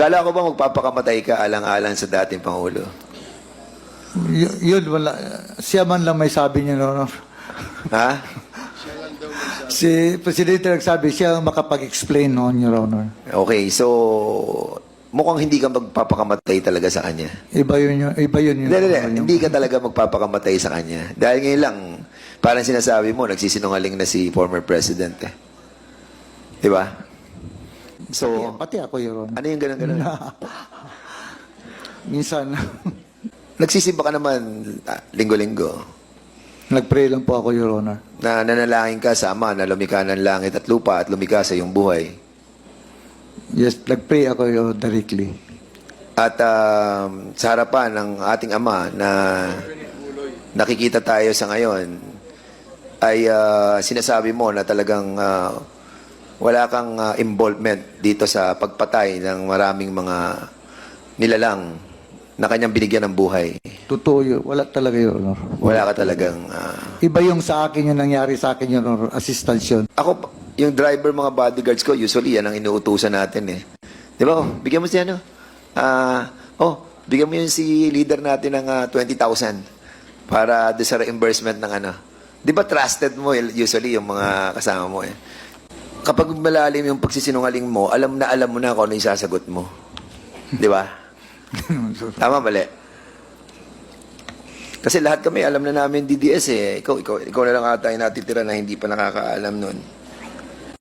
Kala ko ba magpapakamatay ka alang-alang sa dating Pangulo? Yun, wala. Siya man lang may sabi niya, no? Ha? Si Presidente nagsabi, siya ang makapag-explain noon, Your Honor. Okay, so mukhang hindi ka magpapakamatay talaga sa kanya. Iba yun. Hindi ka talaga magpapakamatay sa kanya. Dahil ngayon lang, parang sinasabi mo, nagsisinungaling na si former president eh. Di ba? So, Pati ako, Your Honor. ano yung ganun-ganun? Minsan, Nagsisimba ka naman linggo-linggo nag-pray lang po ako, Your Honor. na nanalangin ka sa Ama na lumikha ng langit at lupa at lumikha sa iyong buhay. Yes, nag-pray ako directly. At sa harapan ng ating Ama na nakikita tayo sa ngayon, ay sinasabi mo na talagang wala kang involvement dito sa pagpatay ng maraming mga nilalang na kanyang binigyan ng buhay. Totoo yun. Wala talaga, Your Honor. Wala ka talagang... Iba yung sa akin, yung nangyari sa akin, Your Honor. Assistance yun. Ako, yung driver, mga bodyguards ko, usually yan ang inuutusan natin eh. Di ba? Oh, bigyan mo siya, ano? Bigyan mo yung si leader natin ng 20,000 para doon sa reimbursement ng ano. Di ba trusted mo usually yung mga kasama mo eh. Kapag malalim yung pagsisinungaling mo, alam mo na kung ano yung sasagot mo. Di ba? Tama, mali. Kasi lahat kami alam na namin DDS eh. Ikaw na lang ata yung natitira na hindi pa nakakaalam nun.